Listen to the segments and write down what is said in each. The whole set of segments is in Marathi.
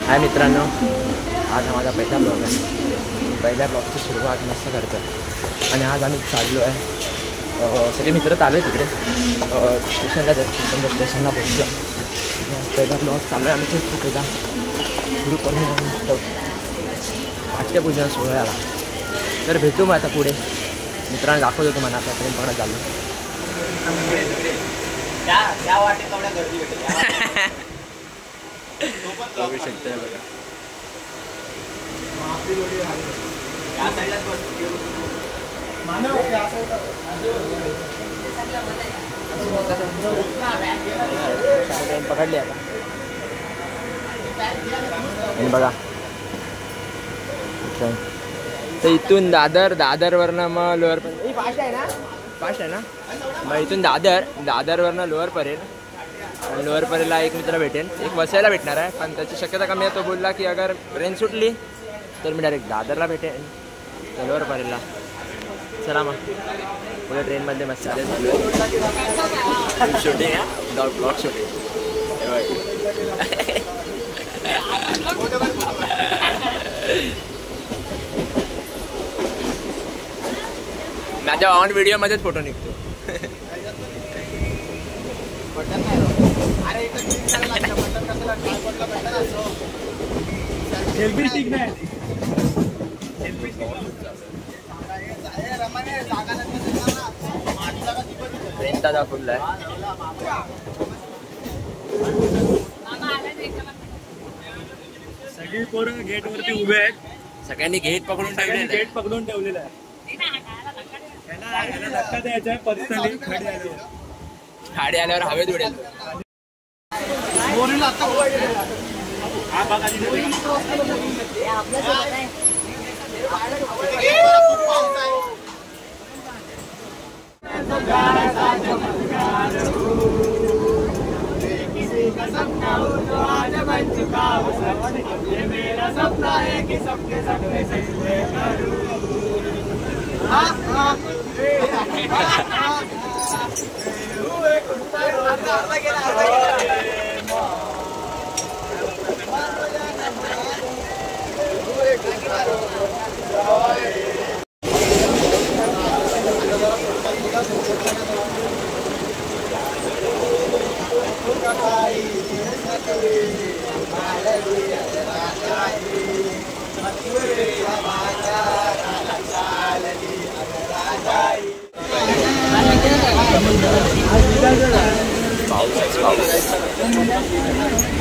हाय मित्रांनो, आज हा माझा पहिला ब्लॉग आहे. पहिल्या ब्लॉगची सुरुवात मस्त करतो आणि आज आम्ही चाललो आहे. सगळे मित्र चालू आहे तिकडे स्टेशनला जातो. स्टेशनला पोहोचलो. पहिला ब्लॉग चालू आहे आमच्या पहिला गुरुपौर्णिमा पाठ्यपूजन सोहळ्याला. तर भेटू मग आता पुढे. मित्रांनो दाखवतो तुम्हाला आता ट्रेन पकडत चाललो. बघू शकता बघा. ट्रेन पकडली आता आणि बघा तर इथून दादरवरनं मग लोअरपर्यंत फास्ट आहे ना मग इथून दादरवरनं लोअरपर्यंत. लोअरपर्यंतला एक मित्र भेटेल, एक वसईला भेटणार आहे पण त्याची शक्यता कमी आहे. तो बोलला की अगर ट्रेन सुटली तर मी डायरेक्ट दादरला भेटेन तर लोअरपर्यंतला. चला मग पुढे ट्रेनमध्ये मस्त शूटिंग आहे, ब्लॉग शूटिंग. माझ्या ऑन व्हिडिओमध्येच फोटो निघतो. ट्रेन दादा फुल आहे. सगळी पोरं गेट वरती उभे आहेत. सगळ्यांनी गेट पकडून ठेवलेलं आहे. धक्का द्यायचा आहे पर्सनली. खाडी आल्यावर हवेत उडेल.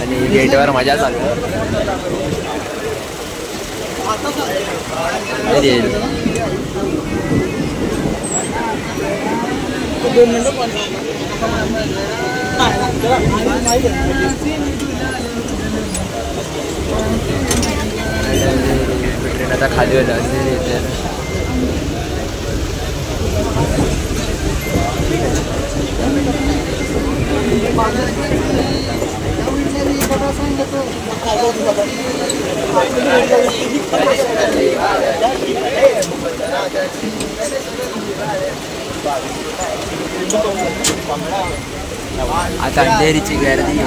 आणि गेटवर मजा चालू आहे. ट्रेन आता खाली होईल असे. आता अंधेरीची गर्दी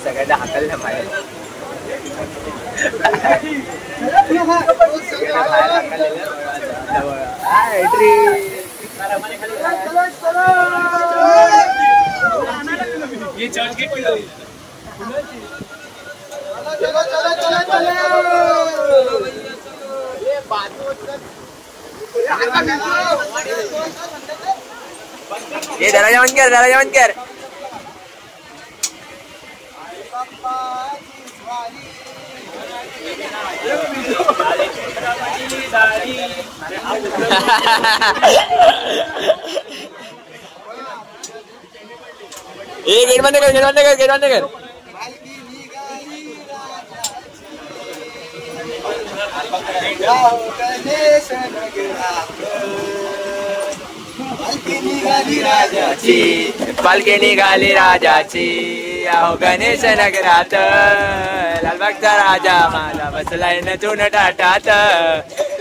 सगळ्यांना हाताला बाहेर ये चर्च गेट ये दरवाजा बंद कर. गेट बंद कर, गेट बंद कर, गेट बंद कर. पालखी निघाली राजाची, अहो गणेश नगरात, लालबागचा राजा माझा बसलाय नटून टाटात,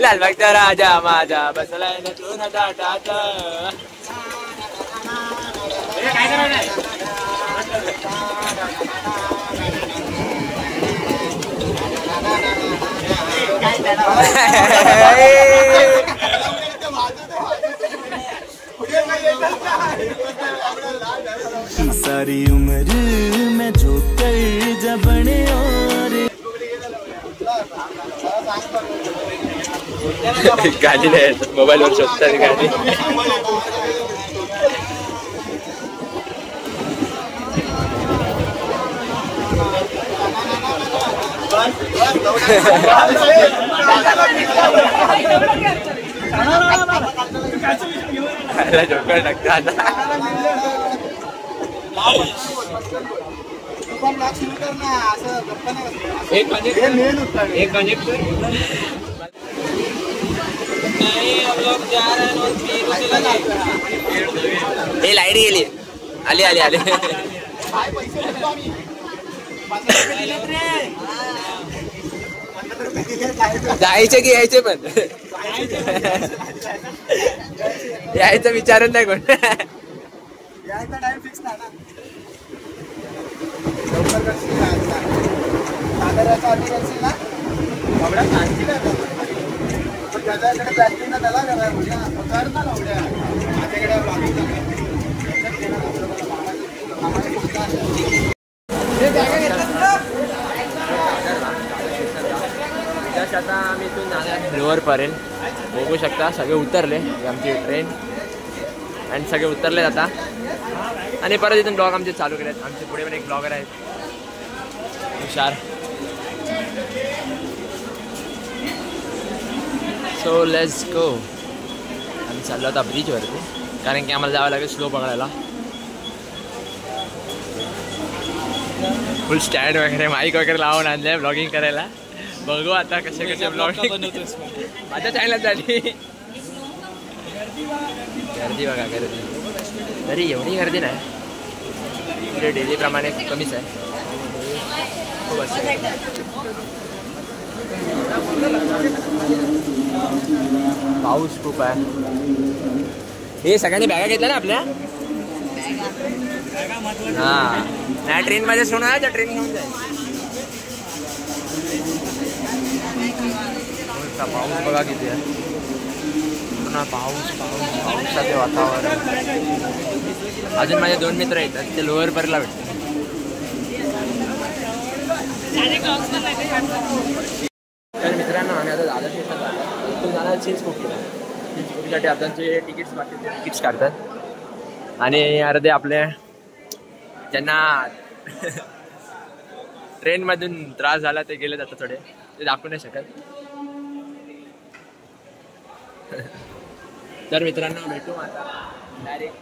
लालबागचा राजा माझा बसलाय नटून टाटात. काय करायला सारी उम्र में जो कर जबने और गाडी नाही मोबाईल वर शोधतात गाडी. जोकर टाकतात. हे लाईट गेली, आली आली आली. जायचे की यायचे पण यायचं विचारत नाही कोण. यायचा टाइम फिक्स नाही ना. सागराचा आधी करशील ना एवढ्या शांती नाही पण त्याच्याकडे प्रॅक्टिस ना त्याला कर ना एवढ्या माझ्याकडे आता आम्ही इथून जाणार लोअर पर्यंत. बघू शकता सगळे उतरले, आमची ट्रेन आणि सगळे उतरले आता. आणि परत इथून ब्लॉग आमचे चालू केले आहेत. आमचे पुढे पण एक ब्लॉगर आहेत हुशार. So let's go. आम्ही चाललो आता ब्रिजवरती, कारण की आम्हाला जावं लागेल स्लो पकडायला. फुल स्टँड वगैरे माईक वगैरे लावून आणले ब्लॉगिंग करायला. बघू आता कसे कसे ब्लॉगिंग माझ्या चॅनलात झाली. गर्दी बघा, गर्दी तरी एवढी गर्दी नाही, इकडे डेली प्रमाणे कमीच आहे. खूप असं पाऊस खूप आहे. हे सगळ्यांनी बॅगा घेतल्या ना आपल्या. हा नाही ट्रेनमध्ये सोडणार तर ट्रेन घेऊन जाईल. पाऊस बघा किती आहे, पुन्हा पाऊस पाऊस पावसाचे वातावरण. अजून माझे 2 मित्र येतात, ते लोअर परला भेटतात. तर मित्रांनो आम्ही आता दादा स्टेशन झालं, इथून जाणार चिंचपोकळीला. चिंचपोकळीसाठी आपल्याचे तिकीट्स बाकी तिकीट्स काढतात. आणि अर्धे आपले ज्यांना ट्रेनमधून त्रास झाला ते गेले जातात, थोडे ते दाखवू नाही शकत. तर मित्रांनो भेटू आता डायरेक्ट.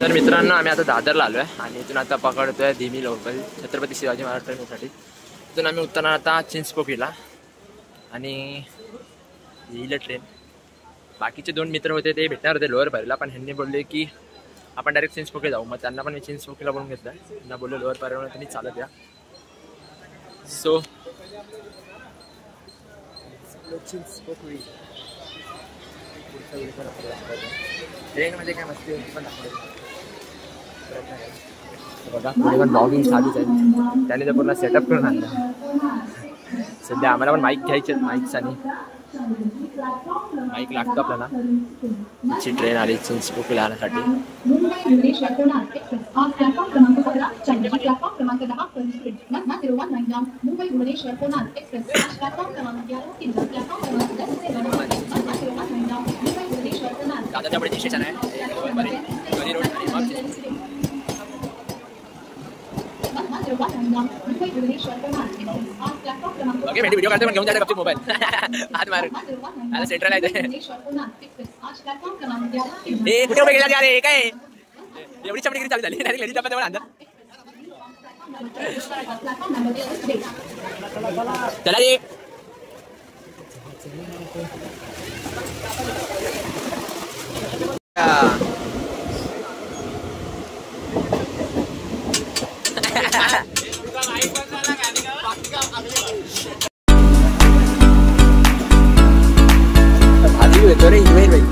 तर मित्रांनो आम्ही आता दादरला आलो आहे आणि इथून आता पकडतोय धीमी लोकल छत्रपती शिवाजी महाराज ट्रेनसाठी. इथून आम्ही उतरणार आता चिंचपोकळीला आणि येईल ट्रेन. बाकीचे 2 मित्र होते ते भेटणार होते लोअर पारीला, पण ह्यांनी बोलले की आपण डायरेक्ट चिंचपोकळी जाऊ. मग त्यांना पण मी चिंचपोकळीला बोलून घेतलं. त्यांना बोललो लोअर पारीवर त्यांनी चालत या. सो चिंचपोकळी ट्रेनमध्ये काय मस्ती होती पण बघा. पुढे पण ब्लॉगिंग चालूच आहे, त्याने तर पूर्ण सेटअप करून आणलं. सध्या आम्हाला पण माईक घ्यायचे आहेत, माईक्स आणि माईक लागतो आपल्याला. तिची ट्रेन आली चिंचपोकळीला आणण्यासाठी. दादाच्या पुढे स्टेशन आहे ओके. व्हिडिओ काढते पण घेऊन जायचं गपचूप मोबाईल हात मारून. आता सेंट्रल आहे ते. कुठे उभे गेला रे काय एवढी चमडीगिरी चालू झाली डायरेक्ट लेडीज डब्यात अंदर चला रे आधी येतो रे इवेंट भाई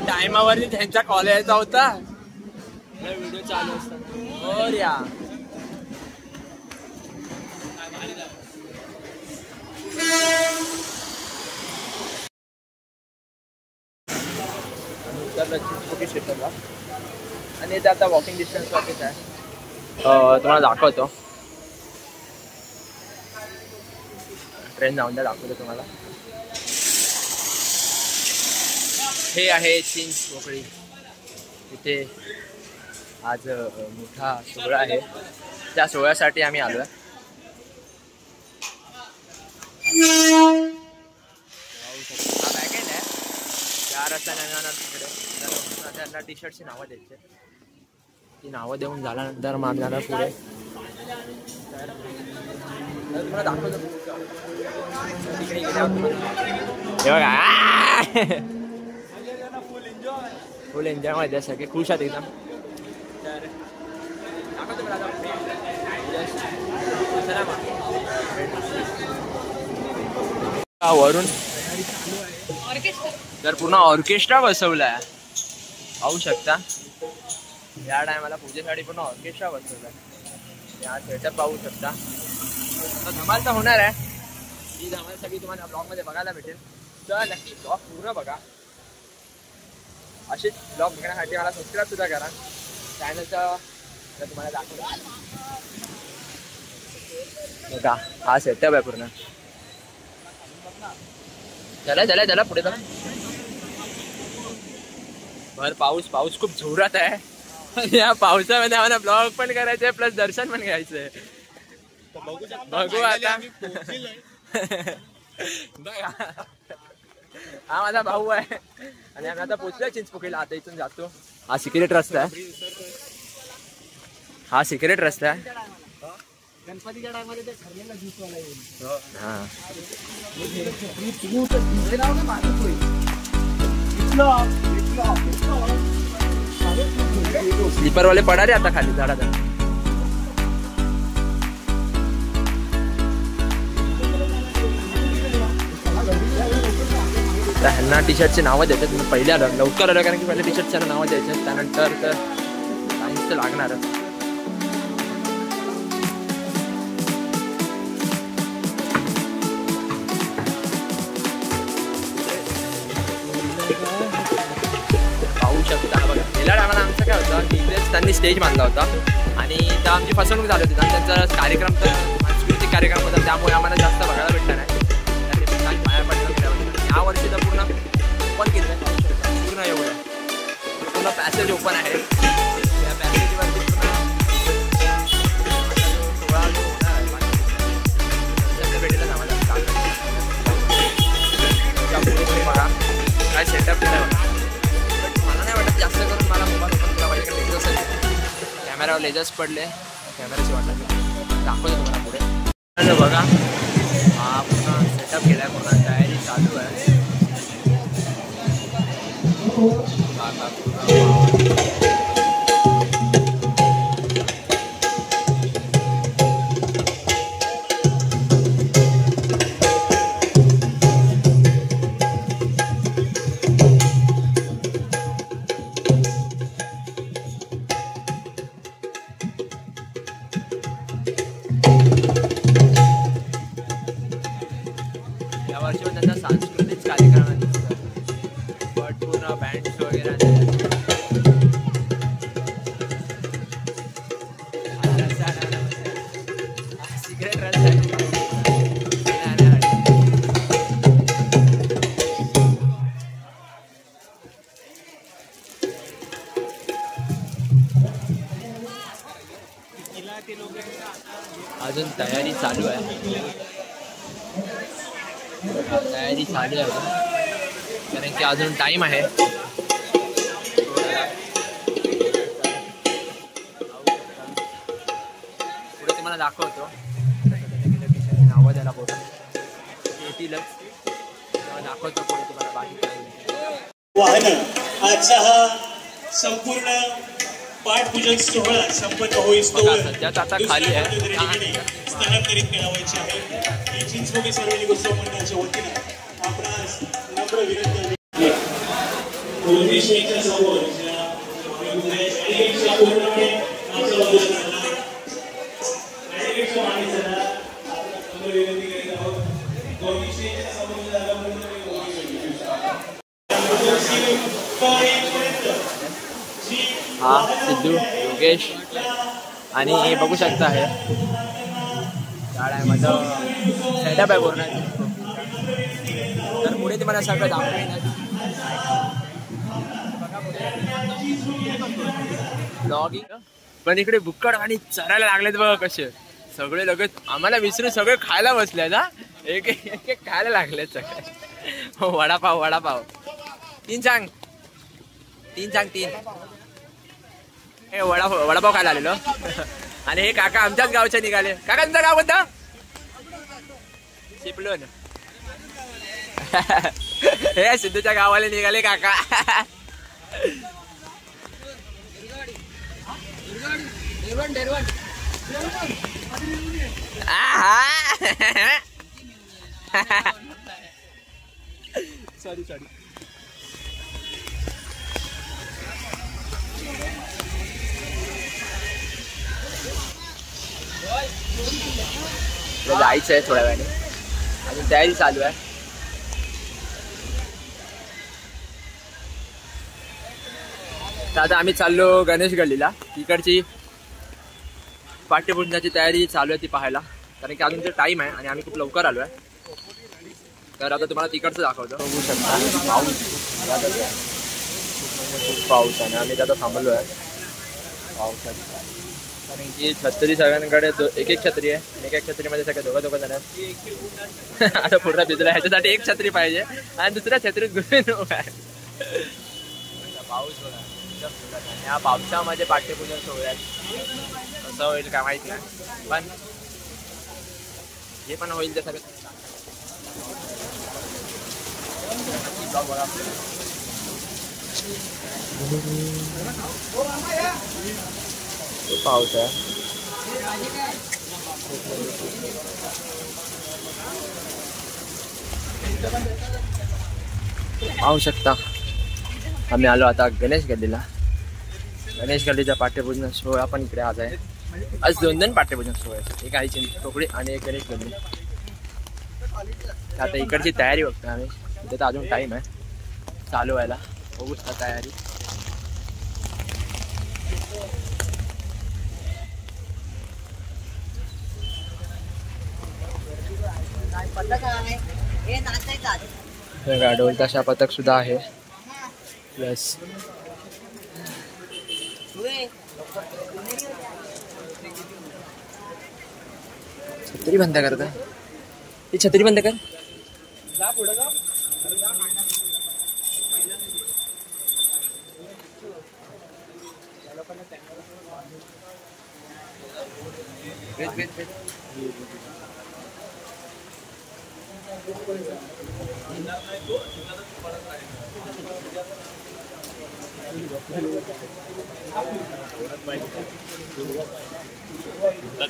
टाइमावरती त्यांचा कॉल यायचा होता व्हिडिओ चालू असताना और या आणि ते आता वॉकिंग डिस्टन्स वरतीच आहे तुम्हाला दाखवतो ट्रेन जाऊन द्या दाखवतो तुम्हाला हे आहे चिंच पोकळी तिथे आज मोठा सोहळा आहे त्या सोहळ्यासाठी आम्ही आलोय हा पॅकेज आहे 4 वाजता निघणार तिकडे त्यांना टी शर्टची नावं द्यायची ती नावं देऊन झाल्यानंतर मग आम्ही जाणार पुढे तुम्हाला दाखवतो तिकडे हे बघा फुल एन्जॉय मध्ये सगळे खुश आहेत एकदम वरून तर पूर्ण ऑर्केस्ट्रा बसवलाय पाहू शकता या टायमाला पूजेसाठी पूर्ण ऑर्केस्ट्रा बसवलाय या सेटअप पाहू शकता धमाल तर होणार आहे ही धमाल सगळी तुम्हाला ब्लॉग मध्ये बघायला भेटेल तर नक्की ब्लॉग पूर्ण बघा असेच ब्लॉग बघण्यासाठी मला सबस्क्राईब सुद्धा करा चॅनलचं तुम्हाला दाखवलं बघा हा सेटअप आहे पूर्ण. चला पुढे जा. बर पाऊस खूप जोरात आहे. या पावसामध्ये आम्हाला ब्लॉग पण करायचंय प्लस दर्शन पण घ्यायचंय. बघू आता. बघा हा माझा भाऊ आहे आणि आम्ही आता पोचलोय चिंचपोकळीला. आता इथून जातो. हा सिक्रेट रस्ता आहे. गणपतीच्या टायमध्ये ते ठरलेला ज्यूसवाला येईल. हा स्लीपर वाले पडा रे आता खाली झाडा. ह्यांना टी शर्टचे नावं द्यायचे. तुम्ही पहिले आलं लवकर आलं कारण की पहिले टी शर्टच्या नावं द्यायचे. त्यानंतर तर सायन्स तर लागणारच. पाहू शकता बघा. गेल्या टायमाला आमचं काय होतं की इकडेच त्यांनी स्टेज बांधला होता आणि त्या आमची फसवणूक झाली होती. आणि त्यांचा कार्यक्रम तर सांस्कृतिक कार्यक्रम होता त्यामुळे आम्हाला जास्त बघायला भेटला नाही. पाया पडलं गेल्या वर्षी. या वर्षी तर पूर्ण ओपन केलं पूर्ण एवढं पूर्ण पॅसेज ओपन आहे. या पॅसेजवरती पूर्ण 16 होणार आहे. भेटेलच आम्हाला बघा काय सेटअप केलं. मला नाही वाटत जास्त करून मला मोबाईल ओपन केला पाहिजे. लेझर्स आहे कॅमेरावर लेझर्स पडले. कॅमेराची वाटत दाखवतो तुम्हाला पुढे. बघा हा पूर्ण सेटअप केला आहे. पूर्ण तयारी चालू आहे. यावर्षी पण त्यांचा सांस्कृतिक कार्यक्रम आहे. बट पूर्ण बँड्स वगैरे सिक्रेट रस्ता अजून तयारी चालू आहे. तयारी चालू आहे कारण की अजून टाइम आहे. पुढे तुम्हाला दाखवतो. नावं द्यायला पोहोच येतीलच तेव्हा दाखवतो पुढे तुम्हाला. बाकी वाहन आजचा हा संपूर्ण पाठपूजन सोहळा संपन्न होईस सध्याच आता खाली आहे. स्थलांतरित करावायचे आहे. चिंचपोकळी सार्वजनिक उत्सव मंडळाच्या वतीने आपणास नम्र विनंती आहे. पोलिसांच्या समोर पूर्णपणे आमच्या बाजूला बॅरिकेडच्या मागे चला. नम्र विनंती करीत आहोत. पोलिसांच्या समोर जागा हा सिद्धू योगेश आणि हे बघू शकता आहे झाड आहे. माझं सेटअप आहे पूर्ण. तर पुढे तुम्हाला सगळं दाखवेन. ब्लॉगिंग पण इकडे बुक्कड आणि चरायला लागलेत बघा कसे. सगळे लगेच आम्हाला विसरून सगळे खायला बसले ना. एक एक खायला लागलेत सगळे. वडापाव 3 सांग 3 हे वडापाव खायला आलेलो. आणि हे काका आमच्याच गावचे निघाले. काका तुमचं गाव कोणतं? चिपळूण. हे सिद्धूच्या गावाला निघाले काका. सॉरी जायचं आहे थोड्या वेळाने. अजून तयारी चालू आहे. तर आता आम्ही चाललो गणेश गल्लीला. तिकडची पाठ्यपुंजाची तयारी चालू आहे ती पाहायला. कारण की अजून टाईम आहे आणि आम्ही खूप लवकर आलो आहे. तर आता तुम्हाला तिकडचं दाखवतो. बघू शकता पाऊस खूप पाऊस आहे आणि आम्ही आता थांबलो आहे पावसाची. कारण की छत्री सगळ्यांकडे एक एक छत्री आहे आणि एक छत्रीमध्ये सगळे दोघं जण आहेत. आता पूर्ण भिजला ह्याच्यासाठी एक छत्री पाहिजे आणि दुसऱ्या छत्रीत घुसून उभा आहे. पाऊस बघा आणि या पावसामध्ये पाठ्यपूजन सोहळ्यात कसं होईल काय माहिती नाही, पण जे पण होईल ते सगळं पाऊस आहे. पाहू शकता आम्ही आलो आता गणेश गल्लीला. गणेश गल्लीचा पाठ्यपूजन सोहळा पण इकडे आज आहे. आज 2 पाठ्यपूजन सोहळे, एक आईची टोकडी आणि एक गणेश गल्ली. आता इकडची तयारी बघतो आम्ही. इथे तर अजून टाईम आहे चालू व्हायला. बघू शकता तयारी. ढोल ताशा पथक सुद्धा आहे. प्लस छत्री बंद करता. ती छत्री बंद कर.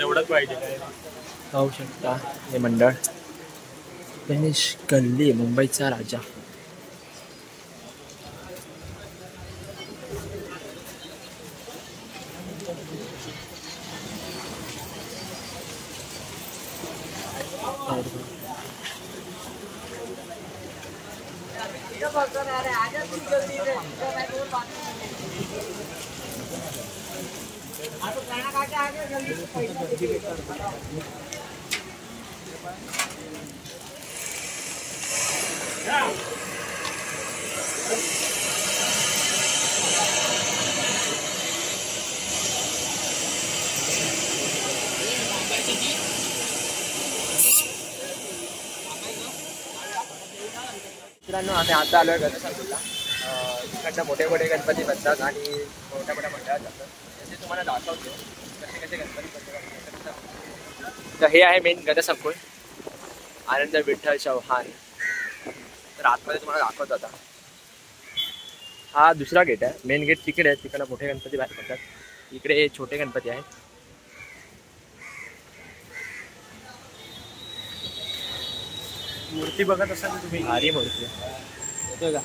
एवढंच पाहिजे. पाहू शकता हे मंडळ गणेश गल्ली मुंबईचा राजा. मित्रांनो आम्ही आता आलोय गणेशपूरला. इकडनं मोठे मोठे गणपती बनतात आणि मोठ्या मोठ्या मंडळात जातात. ते तुम्हाला दाखवतो कसे कसे गणपती बनतात. तर हे आहे मेन गणेशपूर आनंद विठ्ठल चव्हाण. तर आतमध्ये तुम्हाला दाखवतो आता. हा दुसरा गेट आहे. मेन गेट तिकडे आहे. तिकडनं मोठे गणपती बाहेर पडतात. इकडे छोटे गणपती आहेत. मूर्ती बघत असाल तुम्ही. भारी मूर्ती येतोय का.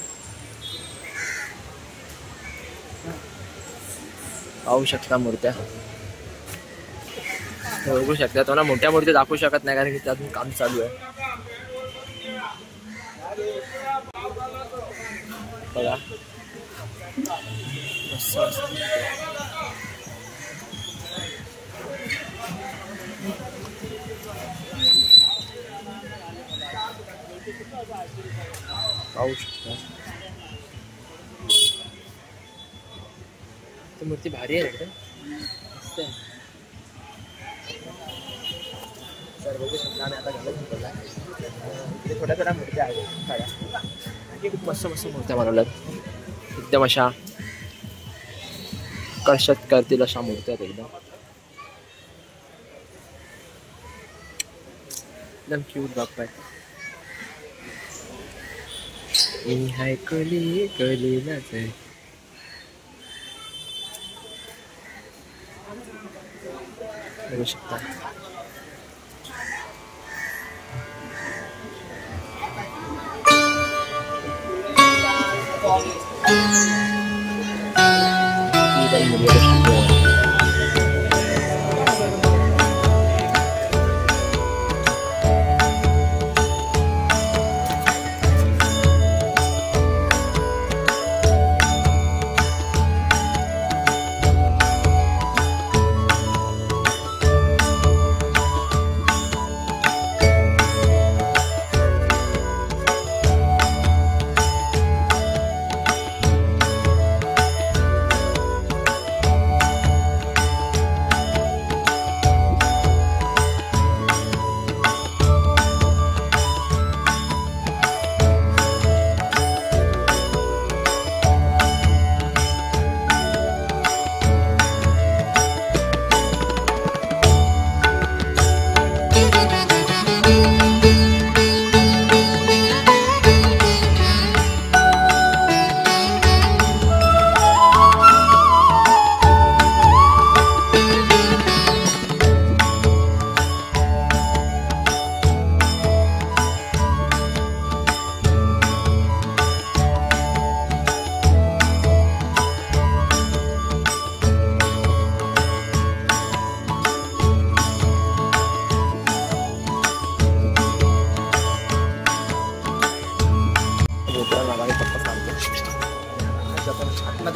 पाहू शकता मूर्त्या. बघू शकता. तुम्हाला मोठ्या मूर्ती दाखवू शकत नाही कारण की त्यातून काम चालू आहे. बघा पाहू शकता. ती मूर्ती भारी आहे एकदम मस्त आहे. तर बघू शकता आम्ही आता घालत निघाला. इकडे थोड्या थोड्या मूर्त्या आहेत साड्या. आणखी खूप मस्त मस्त मूर्त्या बनवल्यात. एकदम अशा कर्षत करतील अशा मूर्त्या आहेत. एकदम क्यूट बाप्पा आहे. मी हाय कली कलीलाच आहे. बघू शकता.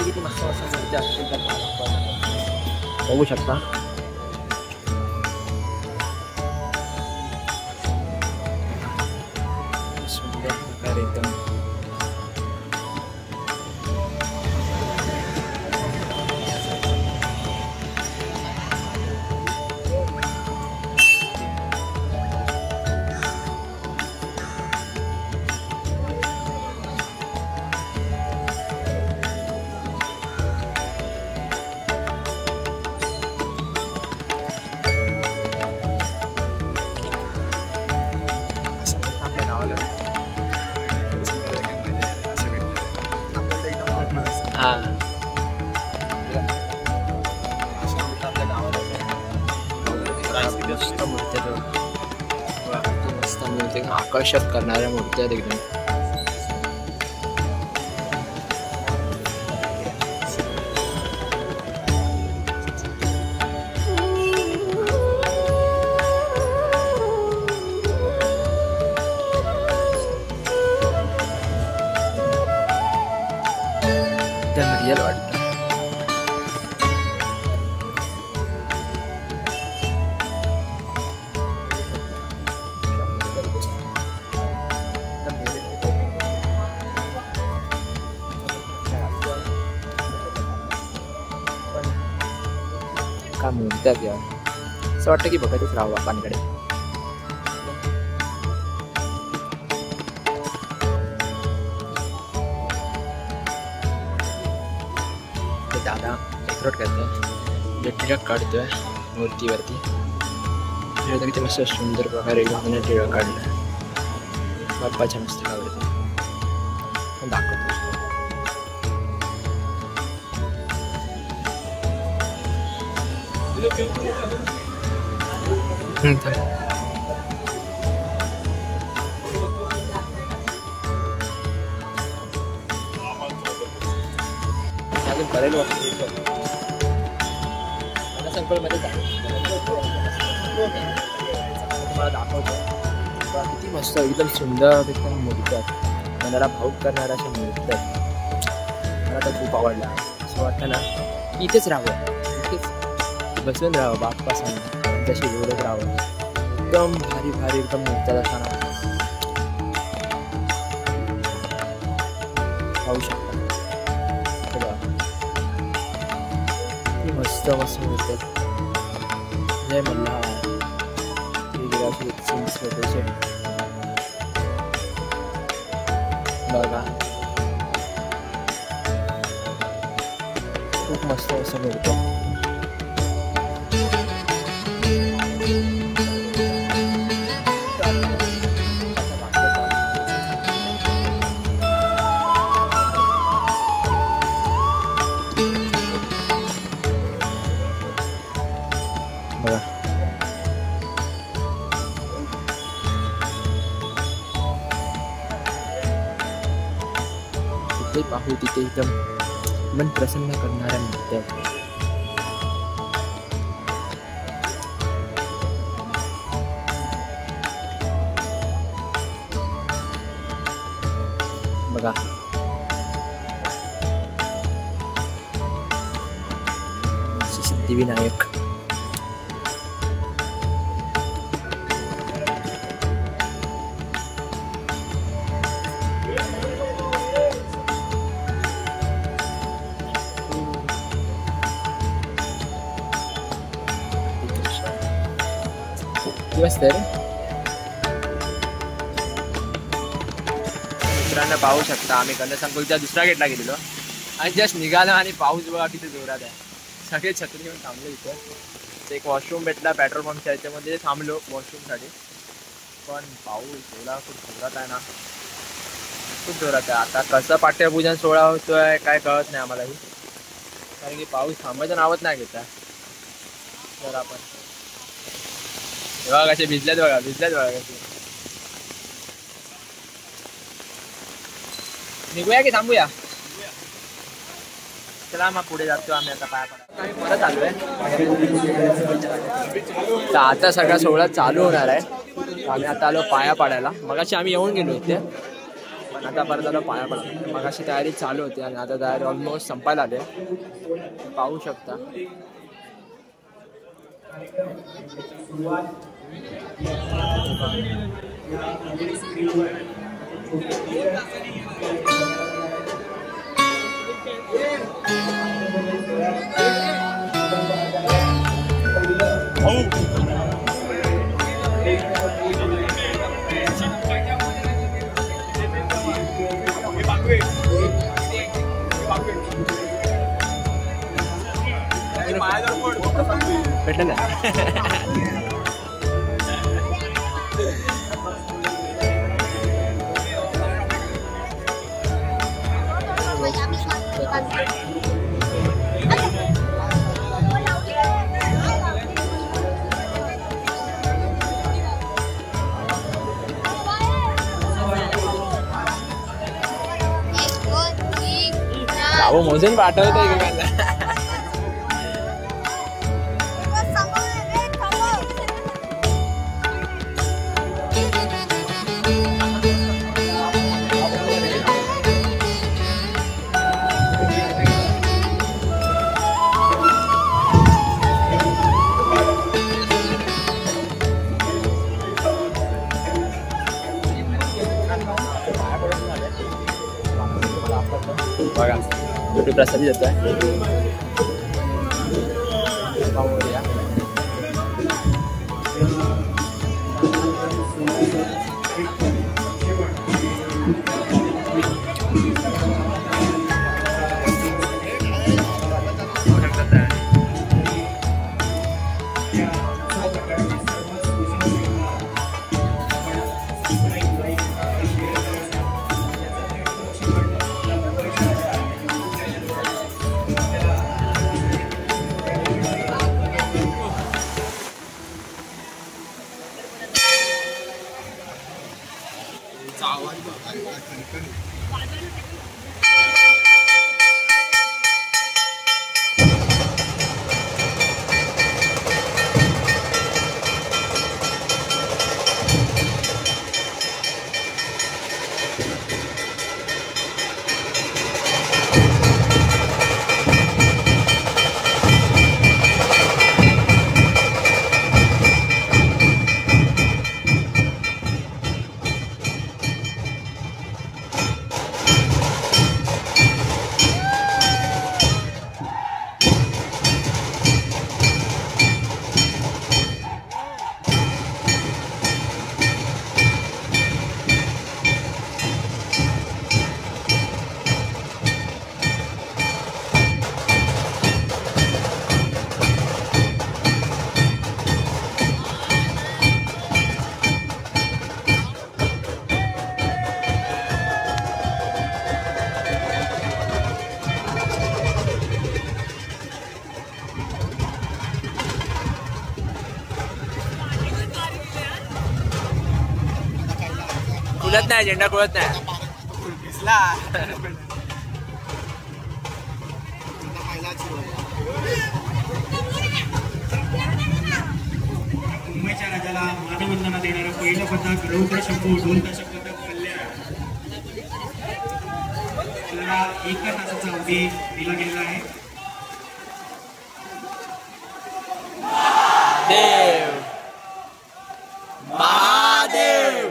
किती मस्त मस्त मूर्त्या असतील त्या बघू शकता. सुंदर प्रकारे एकदम मस्त मूर्ती आकर्षक करणाऱ्या मूर्त्या आहेत एकदम. एकदम रिअल वाटतं. का मूर्त्यात या असं वाटतं की बघतच राहावं बापांकडे. ते दादा डेकोरेट करतोय, जे टिळक काढतोय मूर्तीवरती. किती मस्त सुंदर प्रकारे घेऊन टिळक काढलं बाप्पाच्या मस्तकावरती दाखवतो. अजून बरेच वस्तू संकुलमध्ये तुम्हाला दाखवतो. किती मस्त एकदम सुंदर एकदम मूर्त्या आहेत. मनाला भावुक करणाऱ्या अशा मूर्त्या आहेत. मला तर खूप आवडला. असं वाटतं ना की इथेच राहावं, इथेच बसून राहावं बाप्पासमोर त्यांच्याशी बोलत राहावं. एकदम भारी भारी एकदम मूर्त्या असताना पाहू शकता. मस्त मस्त मूर्त्या. जय मल्हार बघा खूप मस्त मस्त मूर्त्या. बघा तिथे पाहू तिथे एकदम मन प्रसन्न करणाऱ्या मूर्त्या. बघा सिद्धिविनायक. मस्त आहे रे. मित्रांनो पाहू शकता आम्ही गणेशंकुलच्या दुसऱ्या गेटला गेलेलो आणि जस्ट निघालो आणि पाऊस बघा किती जोरात आहे. सगळे छत्री घेऊन थांबलो इथे. एक वॉशरूम भेटला पेट्रोल पंपच्या याच्यामध्ये थांबलो वॉशरूमसाठी. पण पाऊस एवढा खूप जोरात आहे ना, खूप जोरात आहे. आता कसं पाठ्यपूजन सोहळा होतोय काय कळत नाही आम्हालाही, कारण की पाऊस थांबायचं नावच नाही घेता. तर आपण बघा कसे भिजल्यात बघा कसे. निघूया की थांबूया? चला मग पुढे जातो आम्ही आता. पाया पडा आम्ही परत आलो आहे. तर आता सगळा सोहळा चालू होणार आहे. आम्ही आता आलो पाया पाडायला. मगाशी आम्ही येऊन गेलो इथे, पण आता परत आता पाया पडला. मग अशी तयारी चालू होती आणि आता तयारी ऑलमोस्ट संपायला आले, पाहू शकता. भेटलं ना. भाऊ मोजून पाठवतोय एकेकांना. बघा छोटी प्रसादी देतोय. पाहूया. कुलत नाही, झेंडा कुलत नाही. मुंबईच्या राजाला मानवंदना देणारा पहिलं पदक रौद्र शंभू ढोल ताशक पदक कल्याण. त्याला 1 तासाचा अवधी दिला गेलेला आहे. देव महादेव.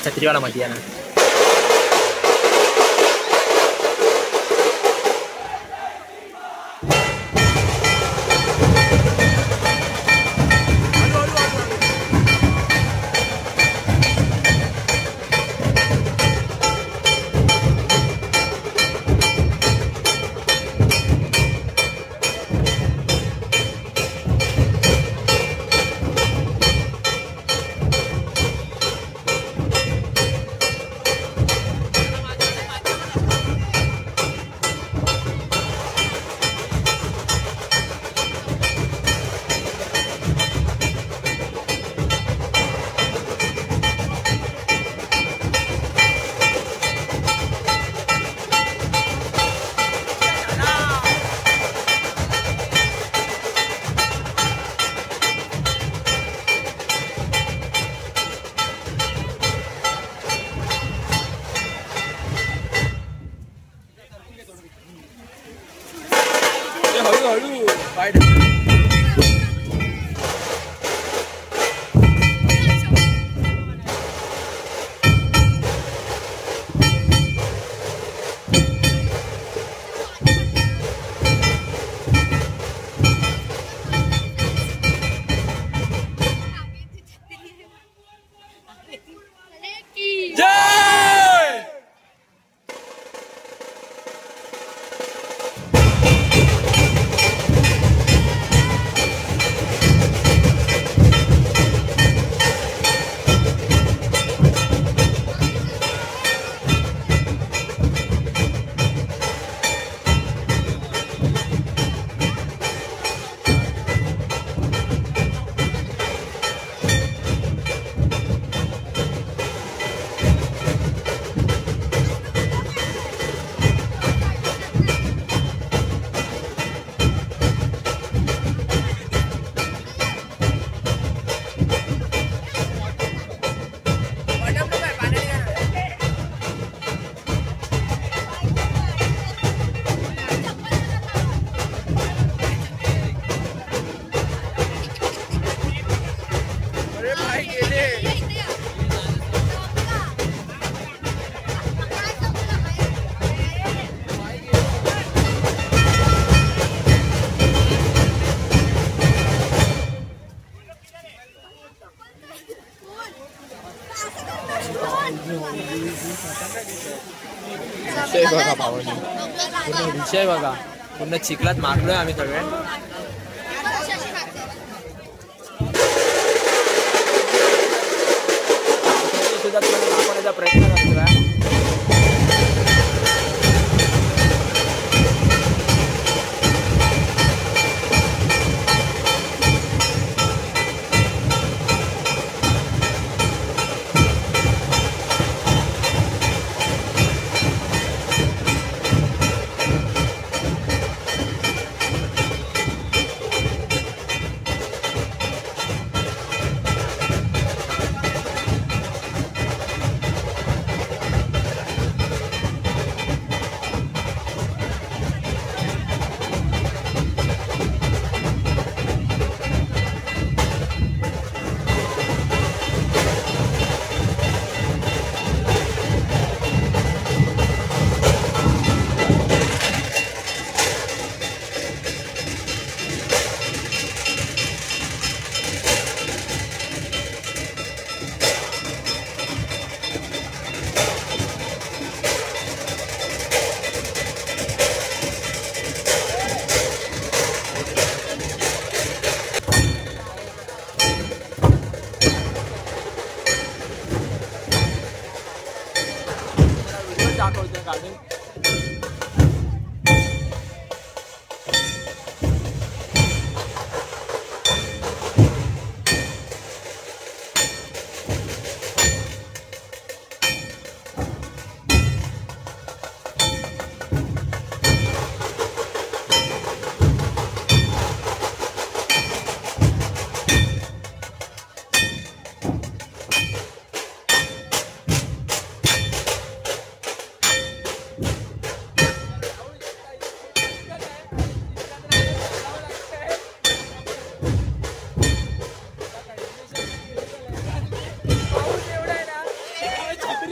छत्रीवाला मध्ये आहे ना. हळू पाय बघा पावनी पूर्ण विषय बघा पूर्ण चिखलात मागलोय आम्ही सगळे. सुद्धा तुम्हाला दाखवण्याचा प्रयत्न करतोय.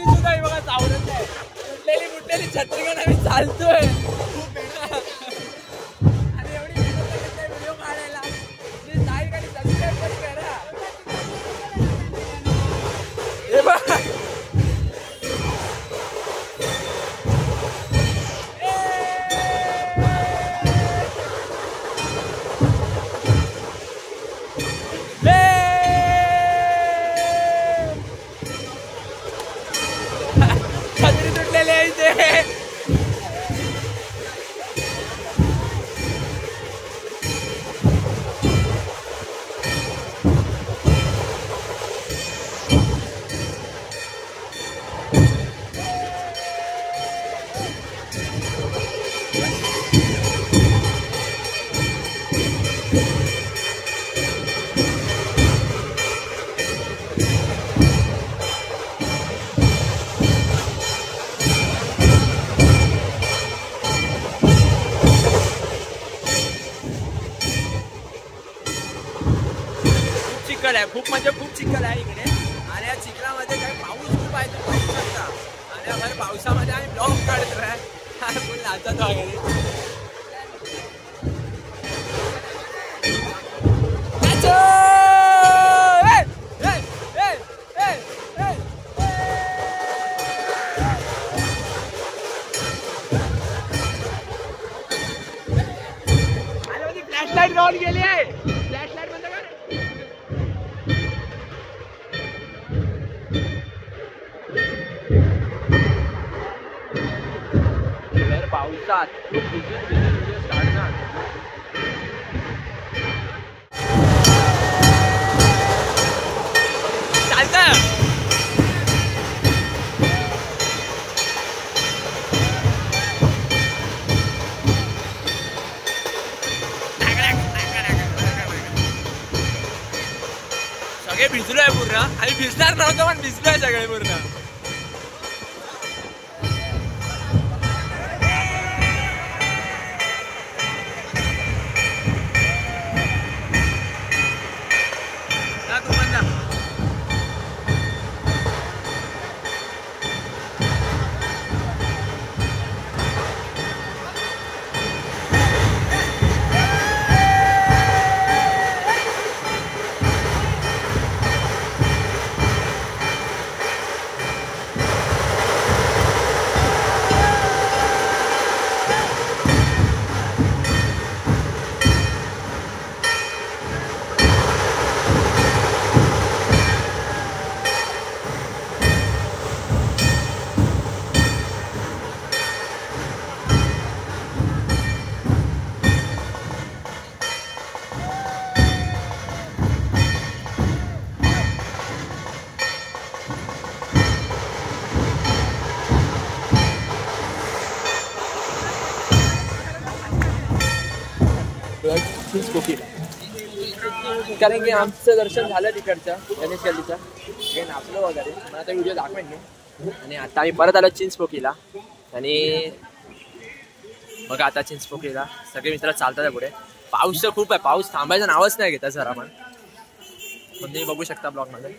सुद्धा ही बघा चावलत नाही. कुठलेली छत्री घेऊन आम्ही चालतोय आणि एवढी व्हिडिओ काढायला. प्लीज लाईक आणि सबस्क्राईब पण करा. हे बघा छत्री तुटलेली आहे इथे. चिखल आहे खूप, म्हणजे खूप चिखल आहे इकडे. आणि या चिखलामध्ये काही पाऊस खूप आहे, तुम्ही पाहू शकता. आणि आम्हाला पावसामध्ये आम्ही ब्लॉग काढतोय. फुल नाचत वगैरे. नाचो! फ्लॅशलाईट गावून गेली आहे. फ्लॅशलाईट बंद कर. पावसात खूप भिजून काढणार. चालतं सगळे भिजलोय पूर्ण. आम्ही भिजणार नव्हतो पण भिजलोय सगळे पूर्ण. कारण की आमचं दर्शन झालं तिकडचं गणेश गल्लीचं. हे नाचलो वगैरे. मला आता व्हिडिओ दाखवेन मी. आणि आता आम्ही परत आलो चिंचपोकीला. आणि मग आता चिंचपोकीला सगळे मित्र चालतात पुढे. पाऊस तर खूप आहे. पाऊस थांबायचं नावच नाही घेता सर. आपण तुम्ही बघू शकता ब्लॉगमध्ये.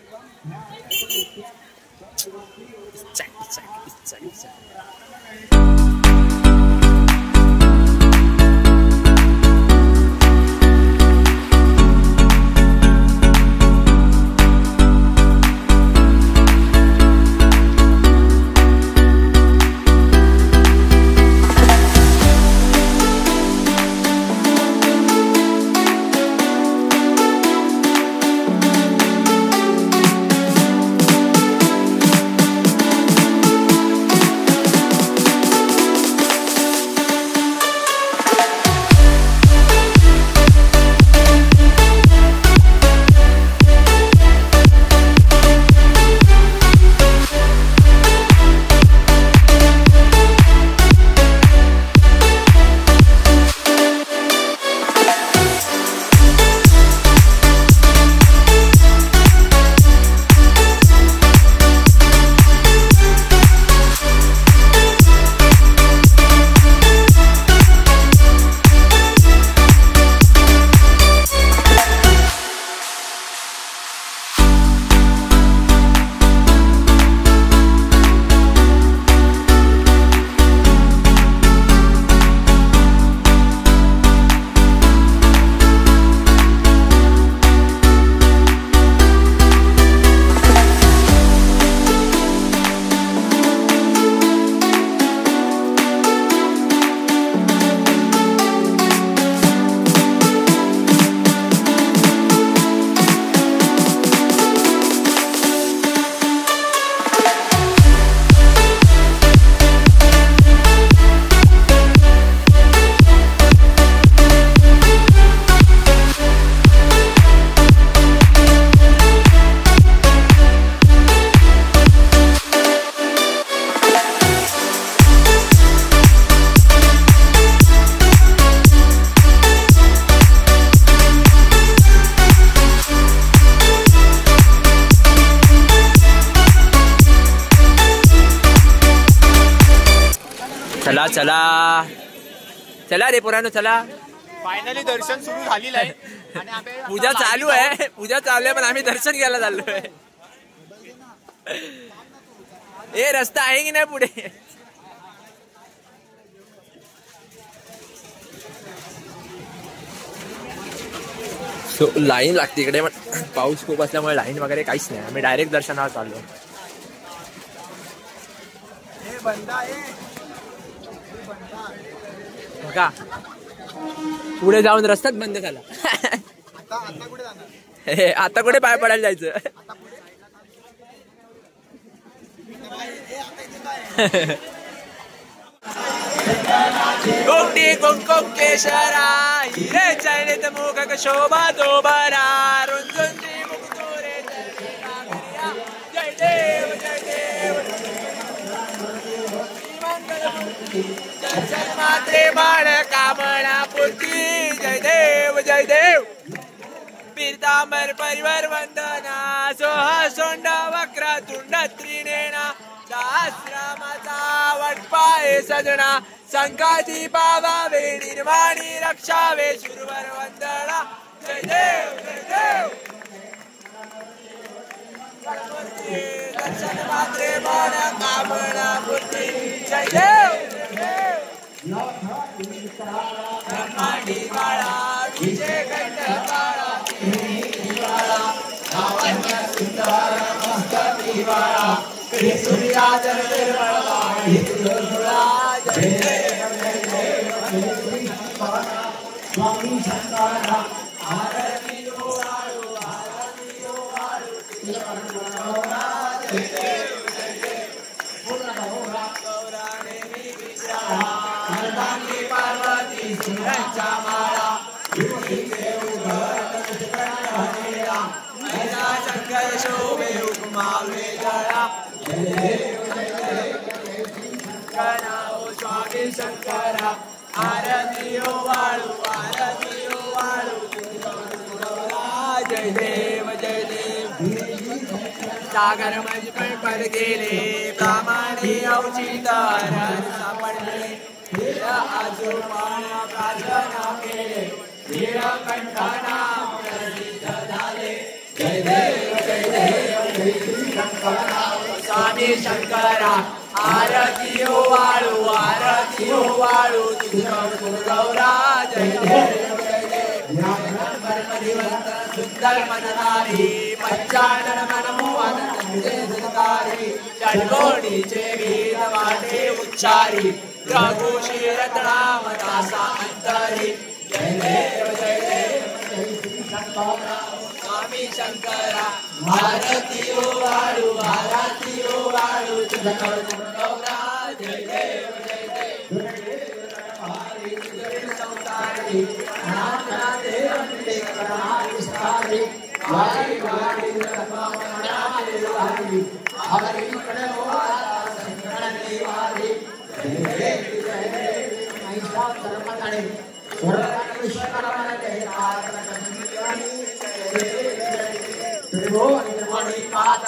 चला चला चला रे पोरांनो चला. फायनली दर्शन सुरू झालेलं आहे आणि आम्ही पूजा चालू आहे पण आम्ही दर्शन घ्यायला चाललोय. ए रस्ता आहे की नाही पुढे. सो लाईन लागते इकडे पण पाऊस खूप असल्यामुळे लाईन वगैरे काहीच नाही. आम्ही डायरेक्ट दर्शनावर चाललो. का पुढे जाऊन रस्ताच बंद झाला. आता कुठे पाय पडायला जायचं. कोटी कुंकुम केशरा हिरे चरणित मुख शोभा तो बरा रुंजुंजी मुकुटोरे जय देव जय देव दर्शन मात्रे बाळ कामना पूर्ती जय देव जय देव. पीतांबर परिवार वंदना सोह सोंड वक्र तुंड त्रिनेना सहस्रामाचा वटपाय सजना संकाची पावावे निर्वाणी रक्षावे सुरवर वंदना जय देव जय देव. दर्शन मात्रे मन कामना पूर्ती जय देव ब्रह्मांडी बाळा विजय कंठ काळा सुंदर मस्तक बाळा सूर्यादर निर्मळा जय देव जय देव स्वामी शंकरा आरती हो वाळू जय देव जय देव गौराणे अर्धांगी पार्वती सुरांच्या माळा शंकर शोभे उपमावे जळा स्वामी शंकरा आरती हो वाळू जय देव जय देव. सागर माझी पण गेले प्रामाणे औचित सापडले आजो पाण्या प्रार्थना केले नीळकंठना प्रसिद्ध झाले जय देव जय देव स्वामी शंकरा आरती हो वाळू गौरा जय देव जय देव. सुंदर मनधारी पंचानन मनमोहन षडकोणीचे गीत वाटे उच्चारी रघुशी रत्नामदासा अंतरी जय देव जय देव स्वामी शंकरा आरती हो वाळू गौरा जय देव जय देव.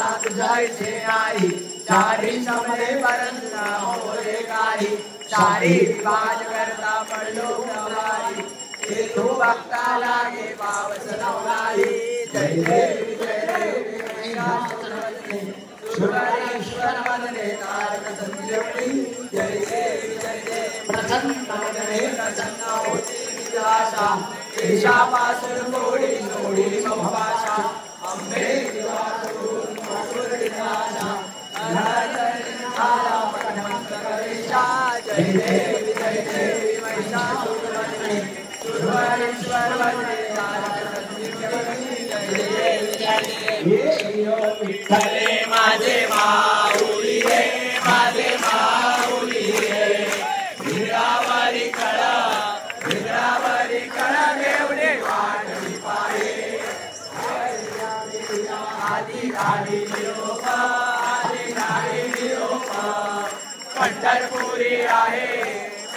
संसारी चारी समरे परंता होरे काही चारी विवाद करता पडलो प्रवारी तू भक्ता लागे पावस नवलाही जय देव जय देव. ईश्वर वदने तारक संजीवनी जय देव जय देव. प्रसन्न वदने प्रसन्न होती विलासा देशापासून सोडी भाषा अंबे जय देव जय देव महिषासुरमर्दिनी सुरवरेश्वर वंदे तारक संजीवनी जय देव जय देव. विठ्ठले माझे माऊली रे विघ्रावरी कळा देवडे वाटली पाये आधी गाडी निरोप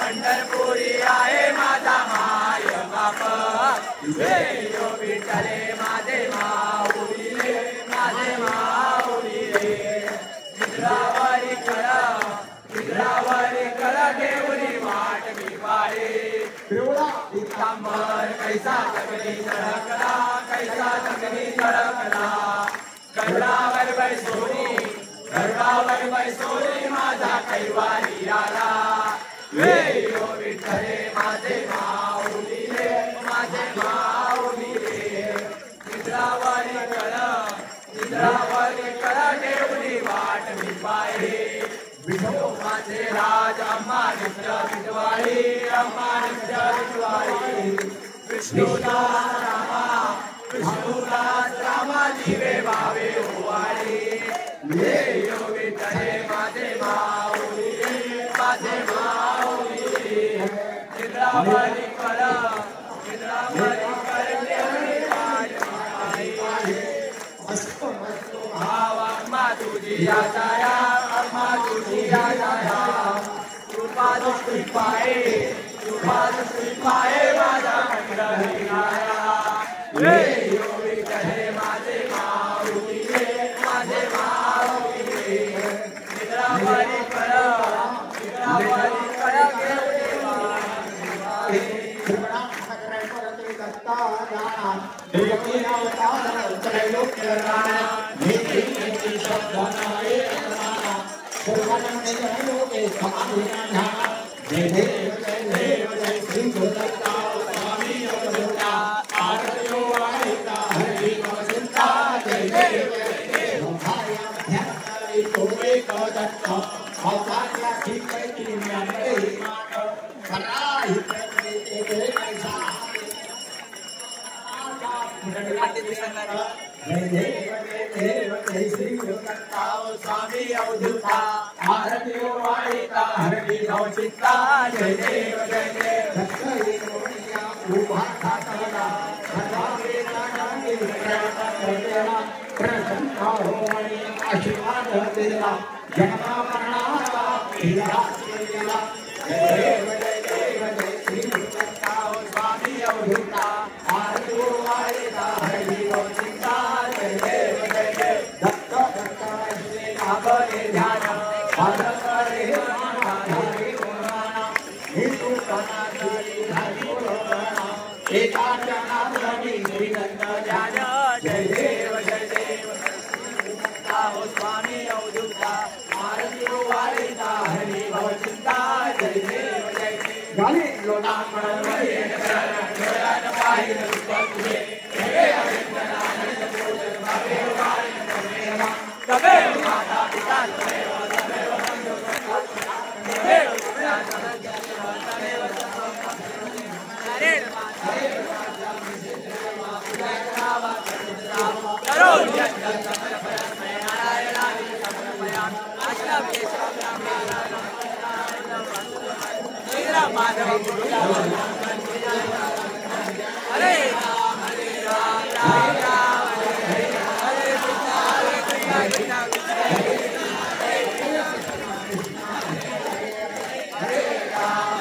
पंढरपुरी आहे माझा माय बाप विठ्ठले माझे माऊली रे विघ्रावरी कळा देवडे जंगली सडकला कैसा जंगली सडकला गरुडावर बैसोनी माझा कैवारी आला वेयो विठ्ठले माझे माऊली रे निद्रावारी कळ देवली वाट मी पाहिली विठो माझे राज अम्मा नित्य विठवाळी विष्णुदास रामा जीवे भावे ओवाळी वेयो विठ्ठले माझे माऊली निद्रावारी कळ देवली वाट मी पाहिली अम्मा तुझी आजाया कृपा दृष्टी पाये माझा कंडली आया वेयो विठ्ठले माझे माऊली निद्रावारी कळ स्वामी अवधूता आरती वाळीता हरती चित्ता जय देव उभा ठाकरला आशीर्वाद दिला जगनापरणाला स्वामी अवधूता आरती वाळीता हरती चित्ता जय देव दत्त बरे ध्यान करे एका जनार्दनी श्रीगंध ध्यान जय देव स्वामी अवधूता आरती वाळीता हरी भव चिंता जय देव गाली लोटांगण माता पिता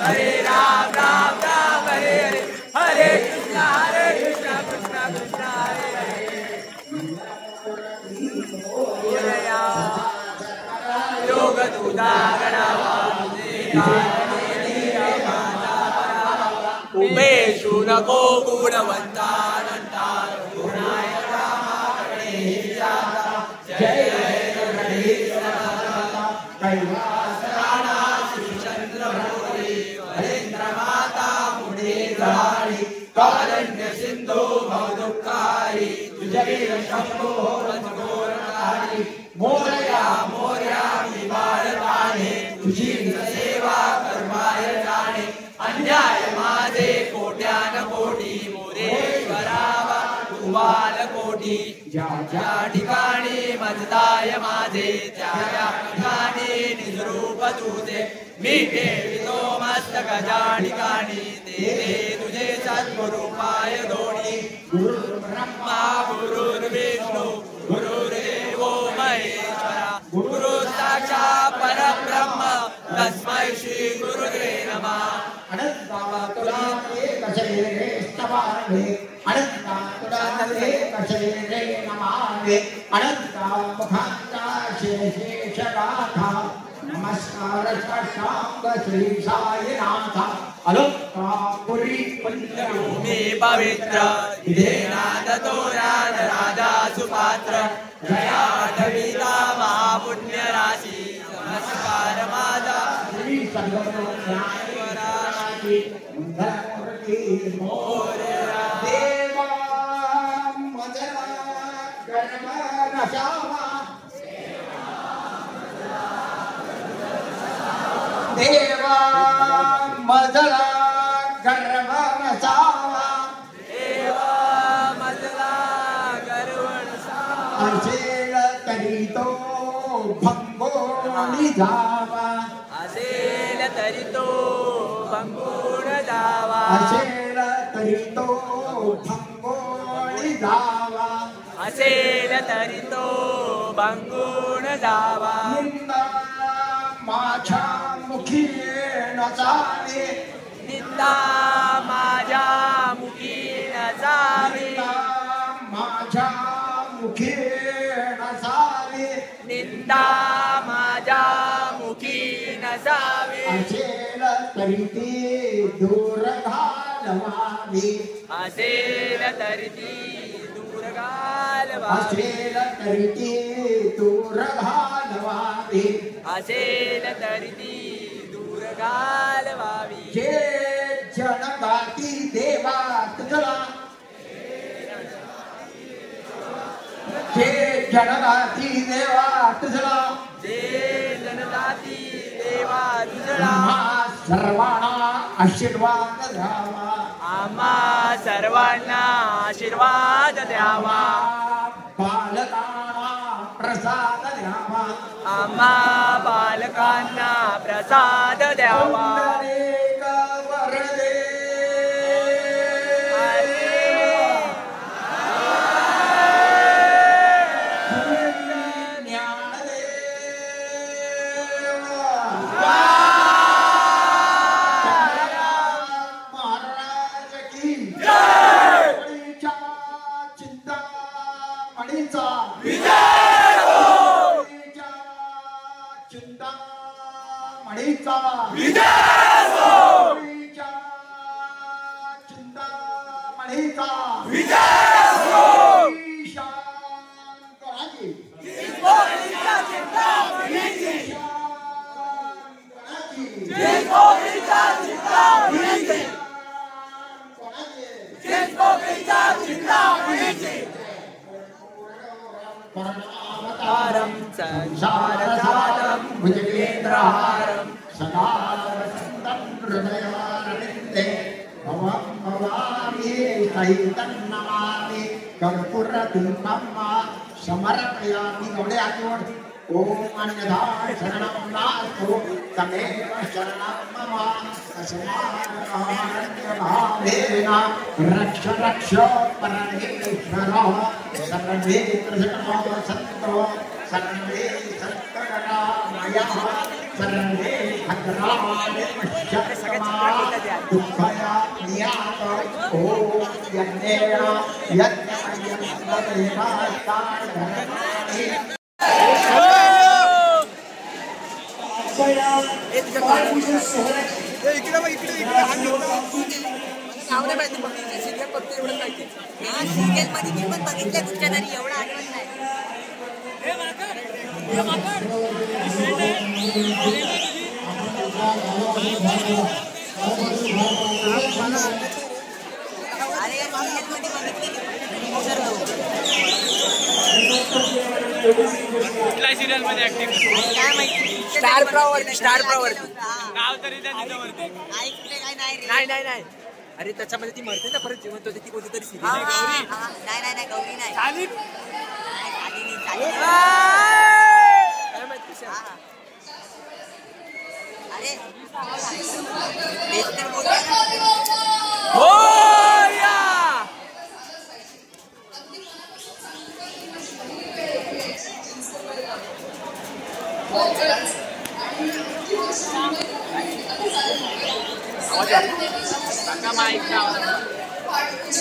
हरे राम राम राम हरे हरे हरे कृष्णा कृष्णा कृष्णा हरे योग दूधा उमेशु नको गुणवंता जय कारण्य सिंधु भवदुःखारी तुझे शंभो मजगोरकारी मोरया मोरया विवारताने तुझी सेवा कर्माय जाणे अन्याय माझे कोट्यान कोटी मोरेश्वरावा तुमाल कोटी ज्या ठिकाणी मजदाय माझे त्या ठिकाणी निजरूप तुझे मी ठेवितो मस्तक ज्या ठिकाणी ते तुझे सद्गुरुपाय दोणी गुरु ब्रह्मा गुरुर्विष्णू गुरुर्देवो महेश्वरा गुरु साक्षात् परब्रह्म तस्मै श्री गुरुदेवे नमः अनंता तुला एक शरीरे स्तवामि अनंता तुला एक शरीरे नमामि अनंता मुखांता शेषगाथा नमस्कार साष्टांग श्री साईनाथ आलो कापुरी मी पवित्र विधेनाथ तोरण राजा सुपात्र जया कविता महापुण्य राशी नमस्कार माझा देवा मजला गर्भ नशावा देवा मजला गर्भ नसावा देवा मजला गर्वण असेल तरी तो भंगोनी जावा असेल तरी तो भंगून जावा असेल तरी तो भंगोनी जावा असेल तरी तो भंगून जावा निंदा माझ्या मुखी न जावे निंदा माझ्या मुखी न जावी माझ्या मुखी न जावे निंदा माझ्या मुखी न जावी असेल तरी ती दूर घालवावी असेल तरी ती दूर घालवावी असेल तरी ती दूर घालवावी असेल तरी ती दूर घालवावी जे जनगाती देवा तुझला जे जनगाती देवा तुझला जे जनताती देवा तुझला आम्हा सर्वांना आशीर्वाद द्यावा आम्हा सर्वांना आशीर्वाद द्यावा बालकांना प्रसाद द्यावा आम्हा बालकांना प्रसाद द्यावा पुंडलिक वरदे महाराज की मणीच्या चिंतामणीचा मणीच्या चिंतामणीचा मणीच्या चिंतामणीचा हारं संसारसारं भुजगेन्द्रहारं सदा वसन्तं हृदयारविन्दे भवं भवामि सहितं नमामि कर्पूरदीपं समर्पयामि गौडे आजोड ओम अन्यथा शरणं नास्तु तमेव शरणं मम तस्मादहमन्यभावेन रक्ष रक्ष परमेश्वर सर्वे कृष्णो सन्तो सर्वे सत्करणामयः सर्वे भद्राणिमश्चर्मा दुःखया नियात ओम यज्ञेन यज्ञमयं बघितलं तुमच्या तरी एवढा आठवण नाही अरे कुठल्या सिरियल मध्ये ऍक्टिंग काय माहिती स्टार प्रॉवरती स्टार प्रॉवरती नाव तरी त्या तिथं वरती काय नाही रे नाही नाही नाही अरे त्याच्यामध्ये ती मरते ना परत जिवंत होते ती कोणती तरी हा, सिरियल हा, हा. नाही गौरी नाही चाली नाही, खाली नाही, चाली नाही. काय माहिती कशी हा, आहे? हा. अरे तेच तर बोलतोय ना. हो या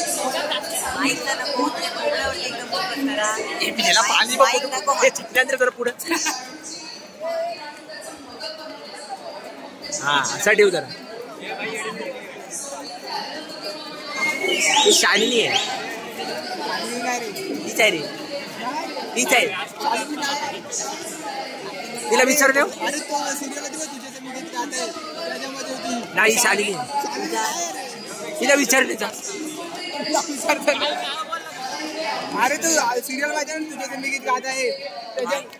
माईकला नको, तुझ्या कपड्यावरती एकदम focus करा. पाणी माईक नको. चिकल्यानंतर जरा पुढे हा असा ठेव जरा ही शालिनी आहे हीच आहे रे हीच आहे तिला विचार देऊ नाही शालिनी तिला विचार द्यायचा अरे तू सिरियल माहिती ना तुझे मी गीत गात आहे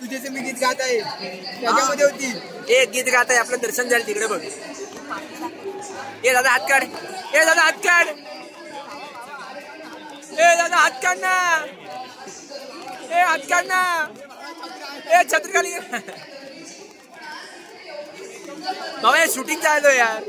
तुझे मी गीत गात आहे त्याच्यामध्ये होती एक गीत गात आहे आपलं दर्शन झालं तिकडे बघ ए दादा हात काढ ए दादा हात काढ ए दादा हात काढ ना ए हात काढ ना ए छत्री खाली बाबा शूटिंग चालू यार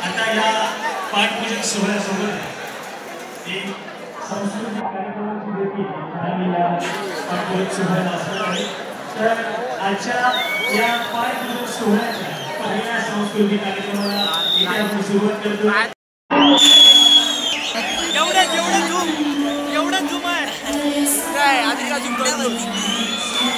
आता या पाठपूजन सोहळ्यासोबत एक सांस्कृतिक कार्यक्रमाची देखील या पाठपूजन सोहळ्याला असणार आहे. तर आजच्या या पाठपूजन सोहळ्याच्या पहिल्या सांस्कृतिक कार्यक्रमाला इथे आपण सुरुवात करतो. एवढं झूम आहे काय आधी का झूम करतो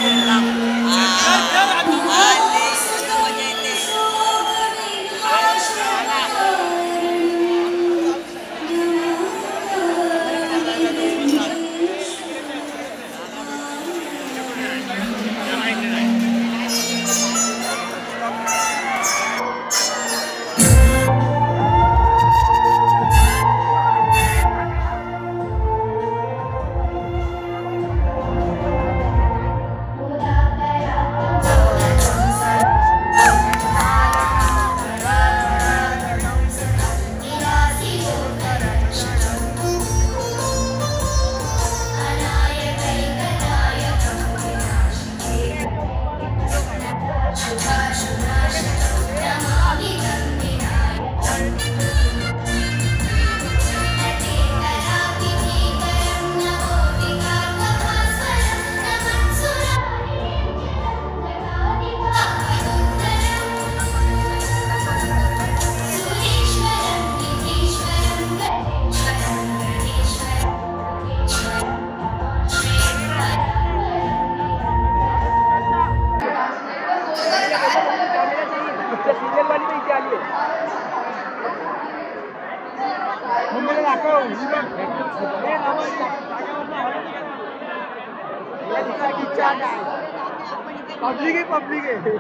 पब्लिक आहे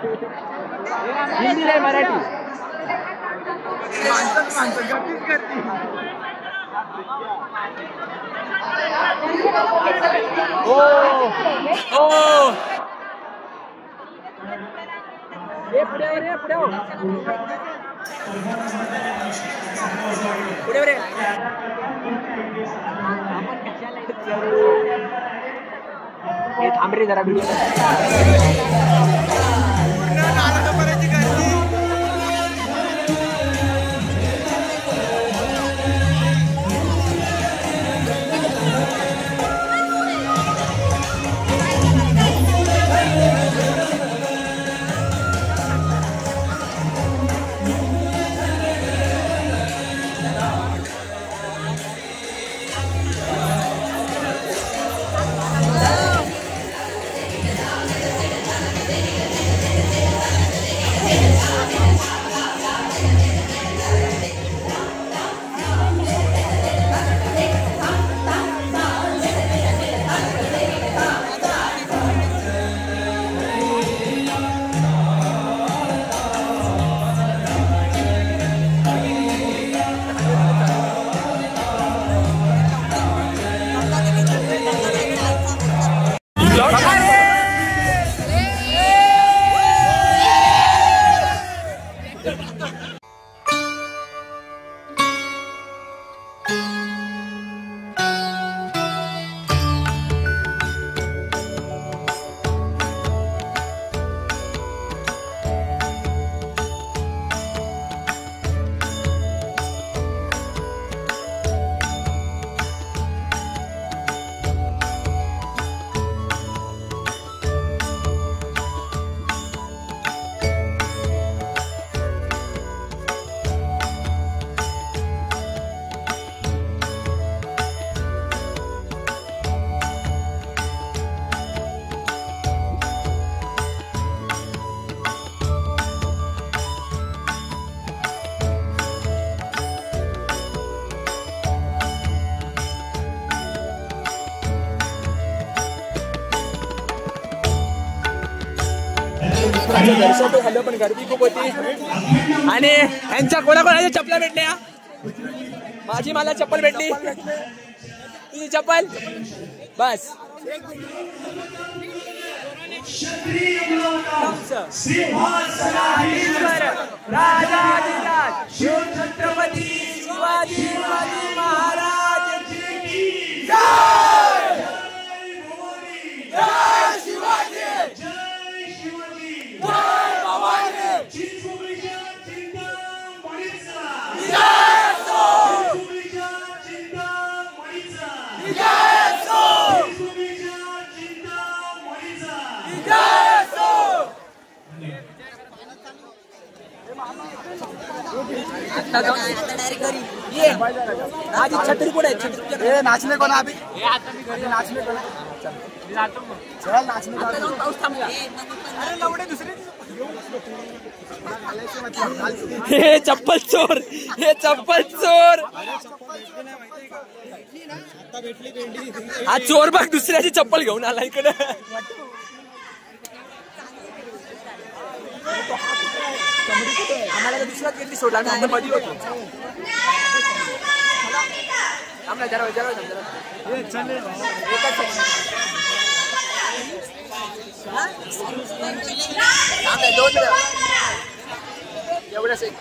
हिंदी नाही मराठी माणसं गप्पीच करते ओ ओ ए पुढे रे पुढे पुढे रे हे थांब रे जरा दर्शन तर झालं पण गर्दी खूप होती. आणि यांच्या कोणाकोणाच्या चपला भेटल्या. माझी मला चप्पल भेटली. तुझी चप्पल बस. राजाधिराज छत्रपती शिवाजी महाराज की जय. जय शिवाजी. जय शिवाजी. जय भवानी. चिंचोलीच्या चिंतामणीचा जय असो. चिंचोलीच्या चिंतामणीचा जय असो. चिंचोलीच्या चिंतामणीचा जय असो. आता डायरेक्ट घरी ये. आधी छत्री कोण आहे. छत्री नाचणे कोण अभि. आता मी घरी नाचणे कोण. चल नाचणे. पाऊस थांबला. अरे लवडे दुसरे. हे चप्पल चोर. हे चप्पल चोर. हा चोर बघ दुसऱ्याची चप्पल घेऊन आला इकडे. आम्हाला दुसऱ्यात गेली सोडला. मध्ये होतो. आम्हाला जरा दोन एवढंच एक.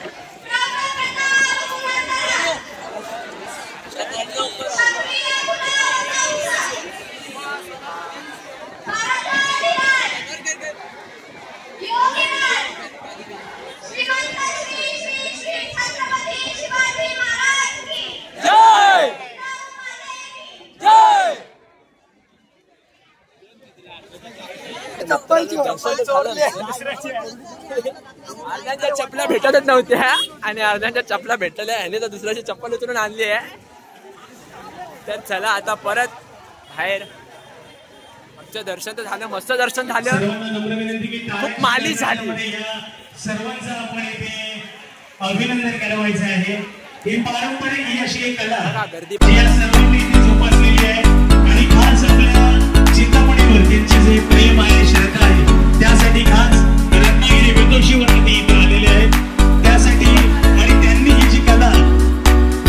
अर्ध्यांच्या चपला भेटतच नव्हत्या आणि अर्ध्यांच्या चपला भेटल्या. ह्याने तर दुसऱ्याची चप्पल उतरून आणली आहे. तर चला आता परत बाहेर. आमचं दर्शन तर झालं. मस्त दर्शन झालं. खूप माली झाली. सर्वांचं आपण इथे अभिनंदन करायचं आहे. ही पारंपरिक ही अशी एक कला गर्दी या सर्वांनी इथे जोपासलेली आहे. आणि खास आपल्या चिंतामणीवर त्यांचे जे प्रेम आहे श्रद्धा आहे त्यासाठी खास रत्नागिरी वेतोशीवरती इथे आलेले आहेत. त्यासाठी आणि त्यांनी ही जी कला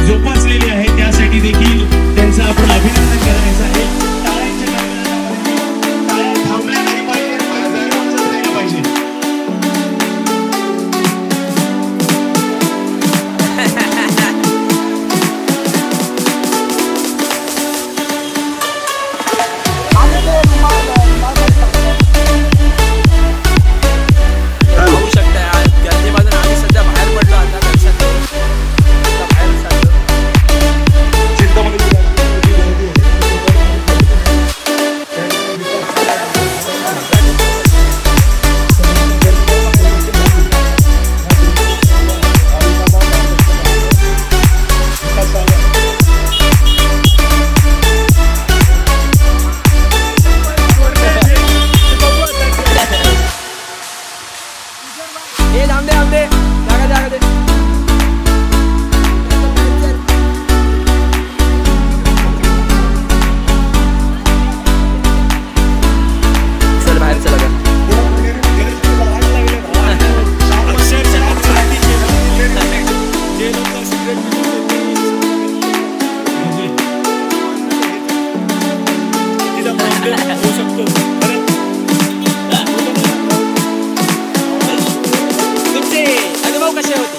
जोपासलेली आहे त्यासाठी देखील त्यांचं आपण अभिनंदन करायचं आहे. टाळ्यांच्या गजरामध्ये टाळ्या थांबल्या नाही पाहिजे. राहिलं पाहिजे. होऊ शकतं आज गर्दीमधून आम्ही सध्या बाहेर पडलो. आता दर्शन बाहेर चाललो. हे थांबते थांबते. जागा जागा दे. चल बाहेर चला का. तुमचे अनुभव कसे होते.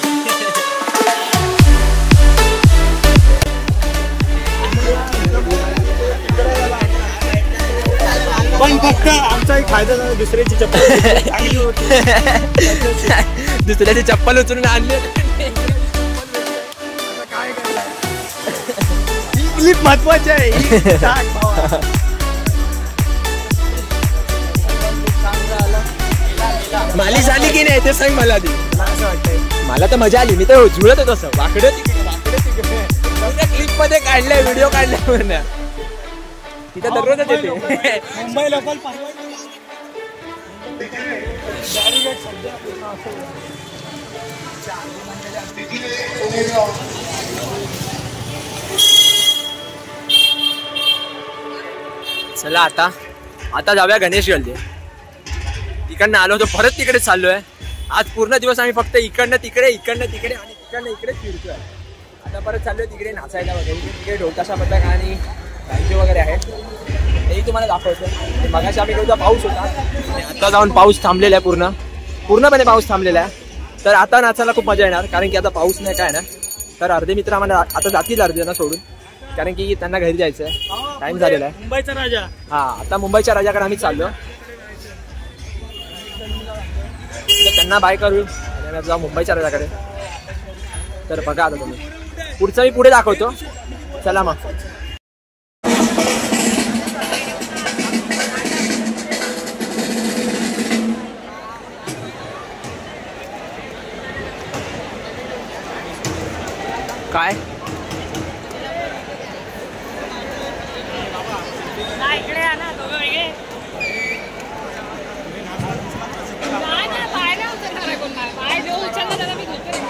पण फक्त आमचा एक फायदा झाला. दुसऱ्याची चप्पल चांगली होती. दुसऱ्याची चप्पल उचलून आणले. काय करणार. ही क्लिप महत्वाची आहे. ही टाक भावा. माली झाली की नाही ते सांग मला आधी. असं वाटतंय. मला तर मजा आली. मी तर जुळत होतो असं वाकडं तिकडे क्लिप मध्ये काढलंय. व्हिडिओ काढलाय पूर्ण. तिथं दररोजच येते. मुंबई लोकल परवडली. चला आता जाऊया गणेश गल्ली. तिकडनं आलो होतो परत तिकडे चाललोय. आज पूर्ण दिवस आम्ही फक्त इकडनं तिकडे आणि तिकडनं इकडे फिरतोय. आता परत चाललोय तिकडे नाचायला वगैरे. तिकडे ढोलताशा पथक आणि बँके वगैरे आहेत, तेही तुम्हाला दाखवतो. मगाशी आम्ही गेलो पाऊस होता आणि आता जाऊन पाऊस थांबलेला आहे, पूर्णपणे पाऊस थांबलेला आहे. तर आता नाचायला खूप मजा येणार, कारण की आता पाऊस नाही काय ना. तर अर्धे मित्र आम्हाला आता जातील अर्धे सोडून, कारण की त्यांना घरी जायचं आहे, टाइम झालेला आहे. मुंबईचा राजा. हां, आता मुंबईच्या राजाकडे आम्ही चाललो. तर त्यांना बाय करू आणि जाऊ मुंबईच्या राजाकडे. तर बघा आता तुम्ही, पुढचं मी पुढे दाखवतो. चला मग. काय इकडे ना दोघं वेगळे पाय नाही उचलणार आहे. कोण पाय जो उचलला त्याला मी धुतो.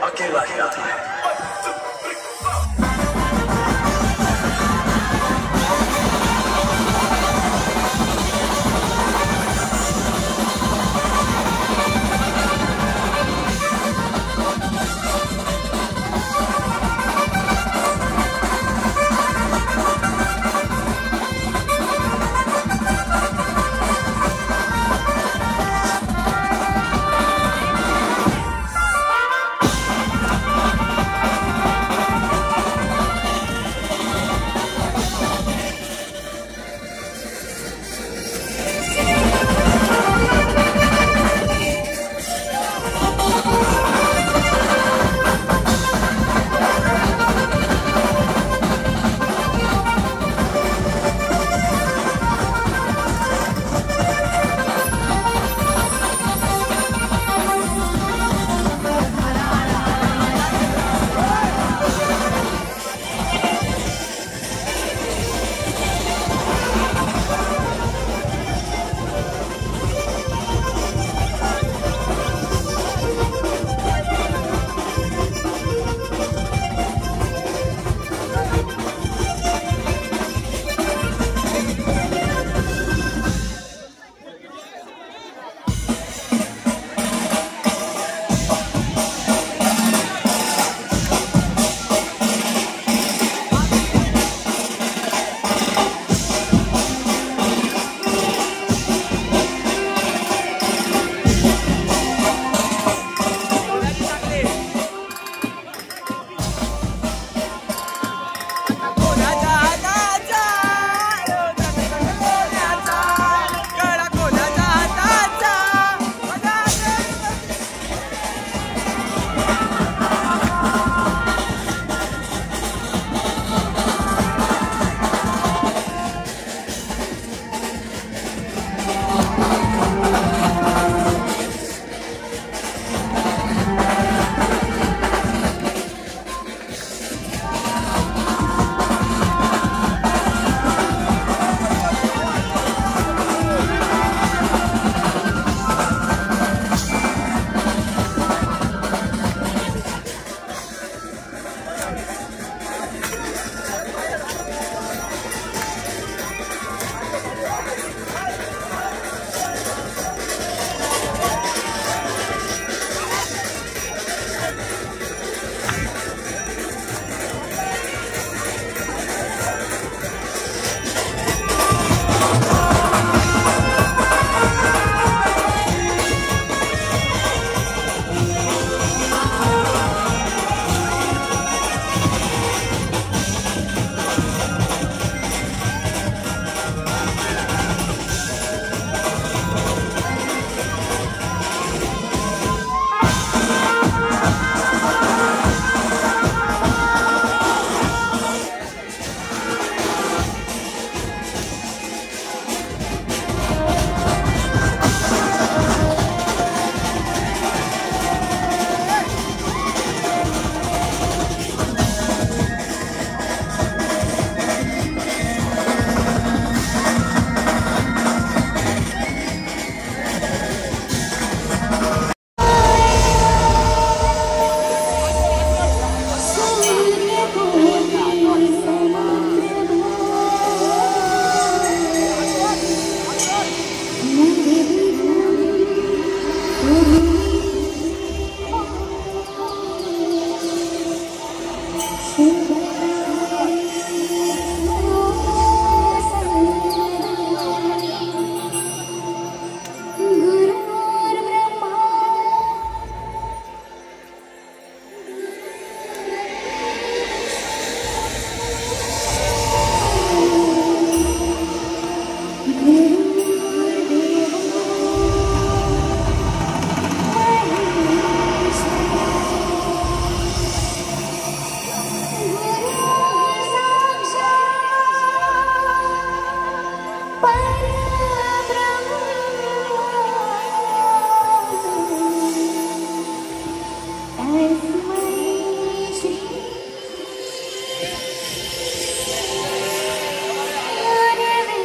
अकेला ही आता है।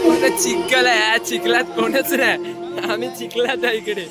चिखल आहे, चिखलात कोणच नाही, आम्ही चिखलात आहे इकडे.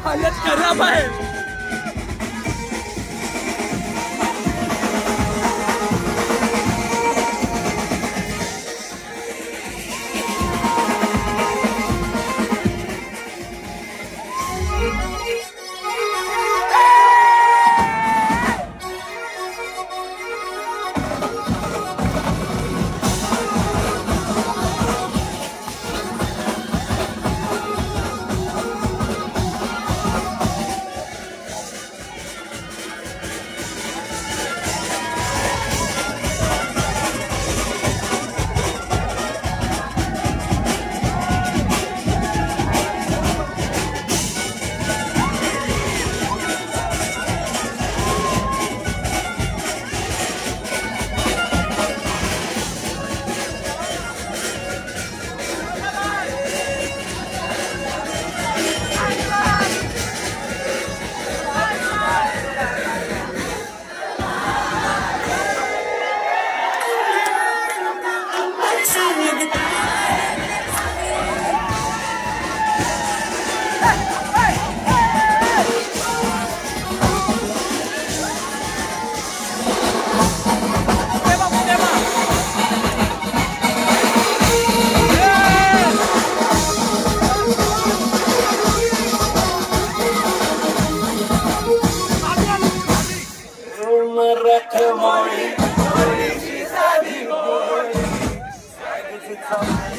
हालत खराब आहे. So